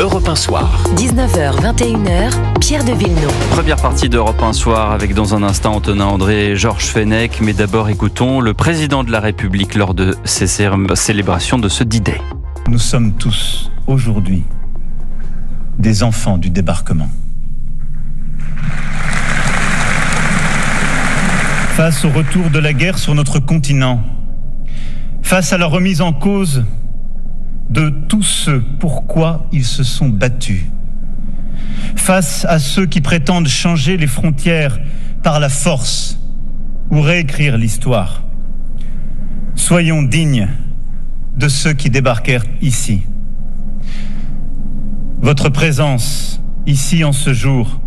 Europe 1 Soir. 19h, 21h, Pierre de Villeneuve. Première partie d'Europe 1 Soir avec dans un instant Antonin André et Georges Fenech. Mais d'abord écoutons le président de la République lors de ces célébrations de ce D-Day. Nous sommes tous aujourd'hui des enfants du débarquement. Face au retour de la guerre sur notre continent, face à la remise en cause de tous ceux pourquoi ils se sont battus, face à ceux qui prétendent changer les frontières par la force ou réécrire l'histoire, soyons dignes de ceux qui débarquèrent ici. Votre présence ici en ce jour,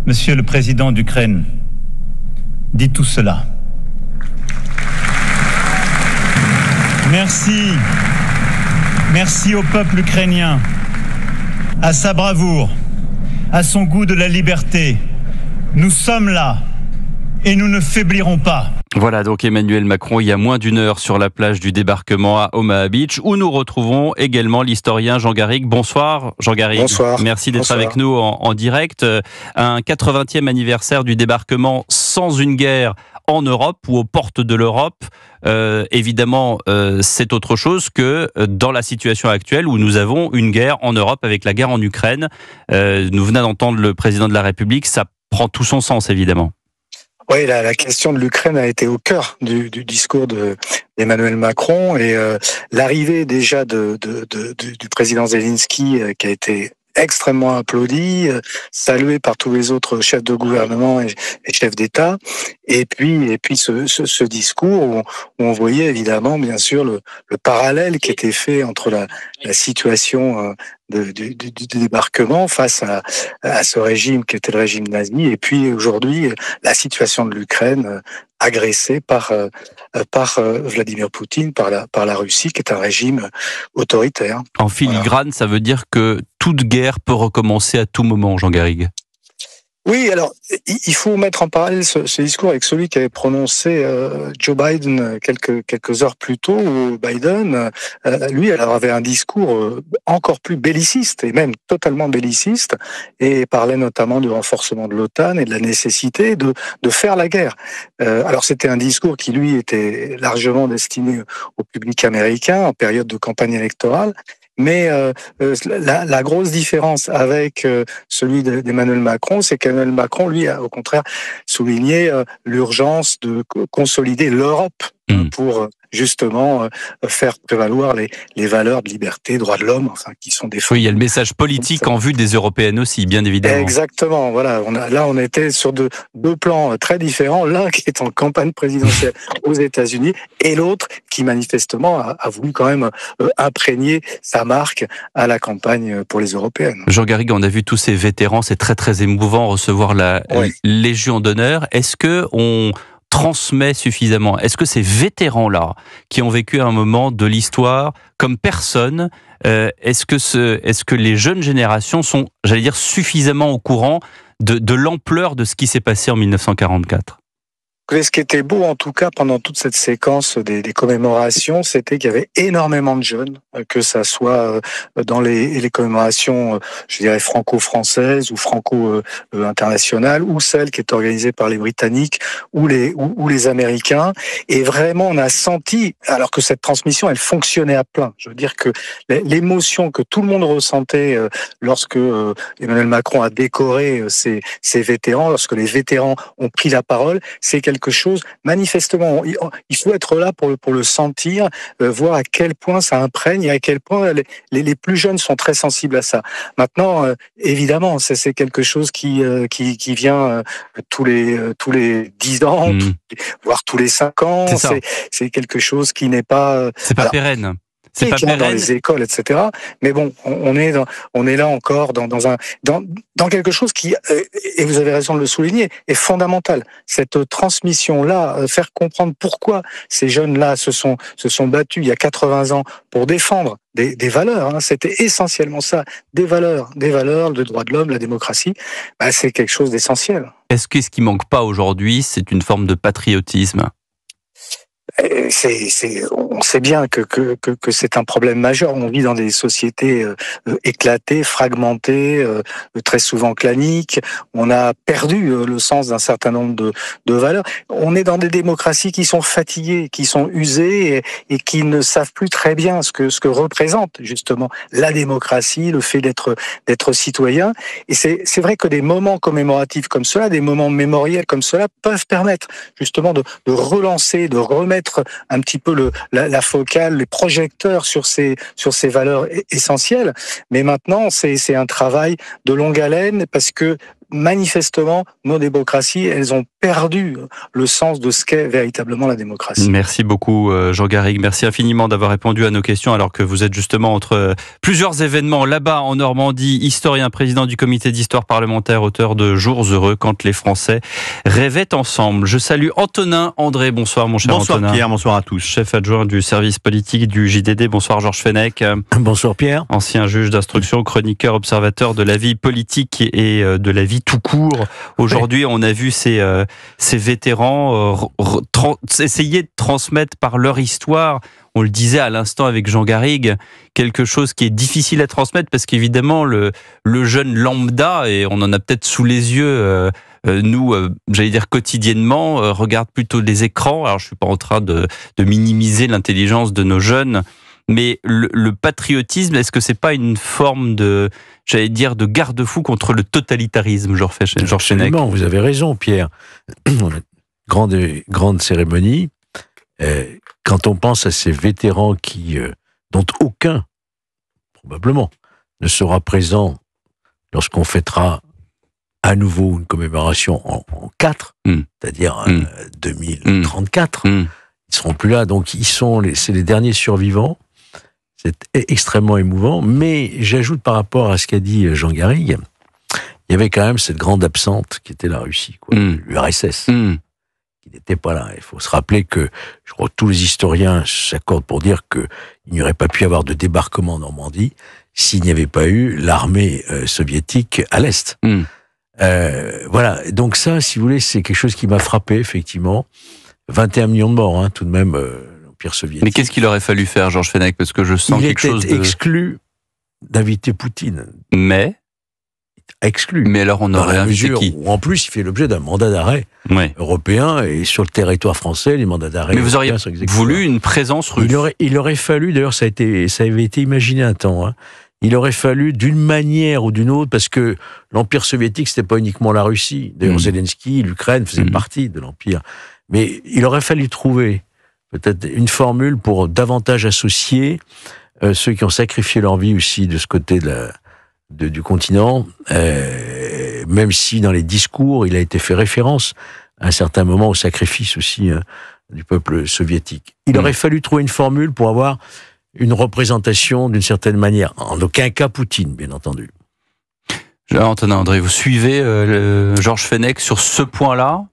Monsieur le Président d'Ukraine, dit tout cela. Merci au peuple ukrainien, à sa bravoure, à son goût de la liberté. Nous sommes là et nous ne faiblirons pas. Voilà donc Emmanuel Macron il y a moins d'une heure sur la plage du débarquement à Omaha Beach où nous retrouvons également l'historien Jean Garrigue. Bonsoir Jean Garrigue. Bonsoir. Merci d'être avec nous en direct. Un 80e anniversaire du débarquement sans une guerre en Europe ou aux portes de l'Europe. Évidemment, c'est autre chose que dans la situation actuelle où nous avons une guerre en Europe avec la guerre en Ukraine. Nous venons d'entendre le président de la République, ça prend tout son sens évidemment. Oui, la question de l'Ukraine a été au cœur du discours d'Emmanuel Macron et l'arrivée déjà du président Zelensky qui a été extrêmement applaudi, salué par tous les autres chefs de gouvernement et chefs d'État. Et puis ce discours où on voyait évidemment, bien sûr, le parallèle qui était fait entre la situation du débarquement face à ce régime qui était le régime nazi, et puis aujourd'hui la situation de l'Ukraine agressée par Vladimir Poutine, par la Russie, qui est un régime autoritaire. En filigrane, ça veut dire que toute guerre peut recommencer à tout moment, Jean Garrigue. Oui, alors il faut mettre en parallèle ce discours avec celui qu'avait prononcé Joe Biden quelques heures plus tôt, où Biden, lui, alors avait un discours encore plus belliciste, et même totalement belliciste, et parlait notamment du renforcement de l'OTAN et de la nécessité de faire la guerre. Alors c'était un discours qui, lui, était largement destiné au public américain en période de campagne électorale. Mais la grosse différence avec celui d'Emmanuel Macron, c'est qu'Emmanuel Macron, lui, a au contraire souligné l'urgence de consolider l'Europe pour justement faire prévaloir les valeurs de liberté, droits de l'homme, enfin qui sont des. Oui, il y a le message politique en vue des européennes aussi, bien évidemment. Exactement. Voilà, on était sur deux plans très différents. L'un qui est en campagne présidentielle aux États-Unis et l'autre qui manifestement a voulu quand même imprégner sa marque à la campagne pour les européennes. Jean Garrigue, on a vu tous ces vétérans, c'est très très émouvant recevoir la Légion d'honneur. Est-ce que on transmet suffisamment? Est-ce que ces vétérans-là, qui ont vécu un moment de l'histoire comme personne, est-ce que les jeunes générations sont, j'allais dire, suffisamment au courant de l'ampleur de ce qui s'est passé en 1944 ? Ce qui était beau, en tout cas, pendant toute cette séquence des commémorations, c'était qu'il y avait énormément de jeunes, que ça soit dans les commémorations, je dirais, franco-françaises ou franco-internationales, ou celles qui étaient organisées par les Britanniques ou les Américains. Et vraiment, on a senti, alors que cette transmission, elle fonctionnait à plein. Je veux dire que l'émotion que tout le monde ressentait lorsque Emmanuel Macron a décoré ces vétérans, lorsque les vétérans ont pris la parole, c'est quelque chose, manifestement, il faut être là pour le sentir, voir à quel point ça imprègne et à quel point les plus jeunes sont très sensibles à ça. Maintenant, évidemment, c'est quelque chose qui vient tous les 10 ans, voire tous les 5 ans. C'est quelque chose qui n'est pas... C'est pas pérenne. C'est pas pérenne dans les écoles, etc. Mais bon, on est là encore dans quelque chose qui, et vous avez raison de le souligner, est fondamental. Cette transmission-là, faire comprendre pourquoi ces jeunes-là se sont battus il y a 80 ans pour défendre des valeurs. Hein. C'était essentiellement ça, des valeurs, le droit de l'homme, la démocratie. C'est quelque chose d'essentiel. Est-ce que ce qui manque pas aujourd'hui, c'est une forme de patriotisme ? On sait bien que c'est un problème majeur. On vit dans des sociétés éclatées, fragmentées, très souvent claniques. On a perdu le sens d'un certain nombre de valeurs. On est dans des démocraties qui sont fatiguées, qui sont usées et qui ne savent plus très bien ce que représente justement la démocratie, le fait d'être citoyen. Et c'est vrai que des moments commémoratifs comme cela, des moments mémoriels comme cela peuvent permettre justement de relancer, de remettre un petit peu la focale, les projecteurs sur ces valeurs essentielles. Mais maintenant, c'est un travail de longue haleine parce que manifestement, nos démocraties, elles ont perdu le sens de ce qu'est véritablement la démocratie. Merci beaucoup, Jean Garrigue. Merci infiniment d'avoir répondu à nos questions alors que vous êtes justement entre plusieurs événements là-bas en Normandie. Historien, président du comité d'histoire parlementaire, auteur de Jours heureux quand les Français rêvaient ensemble. Je salue Antonin André. Bonsoir, mon cher Antonin. Bonsoir Pierre, bonsoir à tous. Chef adjoint du service politique du JDD. Bonsoir, Georges Fenech. Bonsoir Pierre. Ancien juge d'instruction, chroniqueur, observateur de la vie politique et de la vie tout court. Aujourd'hui, on a vu ces vétérans essayer de transmettre par leur histoire, on le disait à l'instant avec Jean Garrigue, quelque chose qui est difficile à transmettre parce qu'évidemment le jeune lambda, et on en a peut-être sous les yeux nous, j'allais dire quotidiennement, regarde plutôt les écrans. Alors je suis pas en train de minimiser l'intelligence de nos jeunes, mais le patriotisme, est-ce que c'est pas une forme de, j'allais dire, de garde-fou contre le totalitarisme, Georges Fenech? Absolument, vous avez raison, Pierre. Grande cérémonie. Quand on pense à ces vétérans dont aucun, probablement, ne sera présent lorsqu'on fêtera à nouveau une commémoration en 4, c'est-à-dire 2034, ils ne seront plus là. Donc, c'est les derniers survivants. C'est extrêmement émouvant, mais j'ajoute par rapport à ce qu'a dit Jean Garrigue, il y avait quand même cette grande absente qui était la Russie, l'URSS, qui n'était pas là. Il faut se rappeler que, je crois que tous les historiens s'accordent pour dire qu'il n'y aurait pas pu y avoir de débarquement en Normandie s'il n'y avait pas eu l'armée soviétique à l'Est. Voilà, donc ça, si vous voulez, c'est quelque chose qui m'a frappé, effectivement. 21 millions de morts, tout de même, l'Empire soviétique. Mais qu'est-ce qu'il aurait fallu faire, Georges Fenech? Parce que je sens quelque chose Il était exclu d'inviter Poutine. Mais exclu. Mais alors on aurait invité qui? En plus, il fait l'objet d'un mandat d'arrêt européen, et sur le territoire français, les mandats d'arrêt. Mais vous auriez voulu une présence russe? Il aurait fallu, d'ailleurs, ça avait été imaginé un temps, il aurait fallu, d'une manière ou d'une autre, parce que l'Empire soviétique, c'était pas uniquement la Russie. D'ailleurs, Zelensky, l'Ukraine faisait partie de l'Empire. Mais il aurait fallu trouver peut-être une formule pour davantage associer ceux qui ont sacrifié leur vie aussi de ce côté du continent, même si dans les discours, il a été fait référence à un certain moment au sacrifice aussi du peuple soviétique. Il aurait fallu trouver une formule pour avoir une représentation d'une certaine manière. En aucun cas Poutine, bien entendu. Antonin André, vous suivez Georges Fenech sur ce point-là?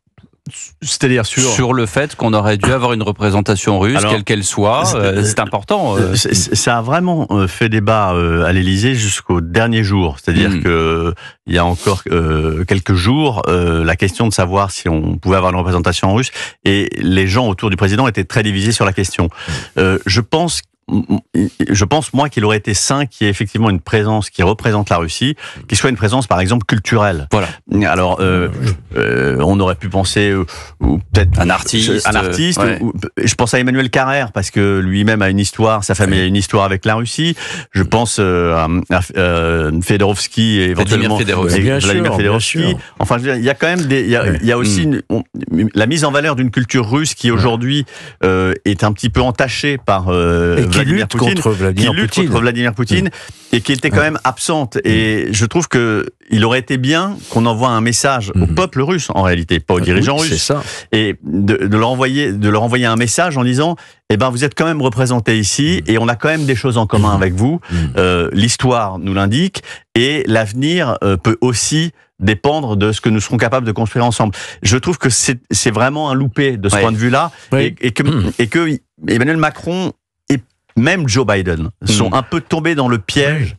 C'est-à-dire sur le fait qu'on aurait dû avoir une représentation russe, quelle qu'elle soit, c'est important. Ça a vraiment fait débat à l'Élysée jusqu'au dernier jour. C'est-à-dire que il y a encore quelques jours, la question de savoir si on pouvait avoir une représentation russe, et les gens autour du président étaient très divisés sur la question. Je pense, moi, qu'il aurait été sain qu'il y ait effectivement une présence qui représente la Russie, qui soit une présence, par exemple, culturelle. Voilà. Alors, on aurait pu penser, ou peut-être un artiste. Je pense à Emmanuel Carrère, parce que lui-même a une histoire, sa famille a une histoire avec la Russie. Je pense à Fedorovski, éventuellement Vladimir Fedorovski. Enfin, il y a quand même il y a aussi la mise en valeur d'une culture russe qui aujourd'hui est un petit peu entachée par qui lutte contre Vladimir Poutine, et qui était quand même absente. Et je trouve que il aurait été bien qu'on envoie un message au peuple russe, en réalité, pas aux dirigeants russes. C'est ça. Et de leur envoyer un message en disant, vous êtes quand même représentés ici, et on a quand même des choses en commun avec vous. L'histoire nous l'indique, et l'avenir peut aussi dépendre de ce que nous serons capables de construire ensemble. Je trouve que c'est vraiment un loupé de ce point de vue-là, et que Emmanuel Macron et même Joe Biden sont un peu tombés dans le piège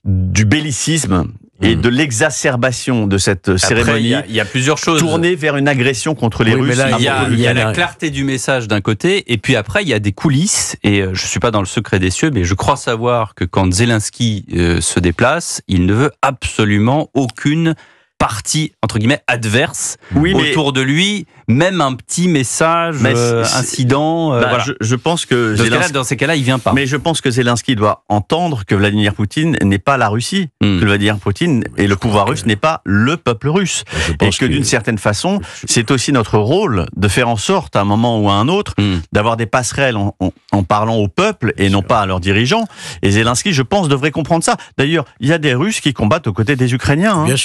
du bellicisme et de l'exacerbation de cette cérémonie. Il y a plusieurs choses. Tournée vers une agression contre les Oui, mais Russes. là, Il y a la clarté du message d'un côté, et puis après, il y a des coulisses, et je ne suis pas dans le secret des cieux, mais je crois savoir que quand Zelensky se déplace, il ne veut absolument aucune partie, entre guillemets, adverse autour de lui, même un petit message, incident. Voilà. Je pense que dans ces cas-là, il vient pas. Mais je pense que Zelensky doit entendre que Vladimir Poutine n'est pas la Russie, que Vladimir Poutine et le pouvoir russe n'est pas le peuple russe, et que d'une certaine façon, c'est aussi notre rôle de faire en sorte, à un moment ou à un autre, d'avoir des passerelles en parlant au peuple et non pas à leurs dirigeants. Et Zelensky, je pense, devrait comprendre ça. D'ailleurs, il y a des Russes qui combattent aux côtés des Ukrainiens. Bien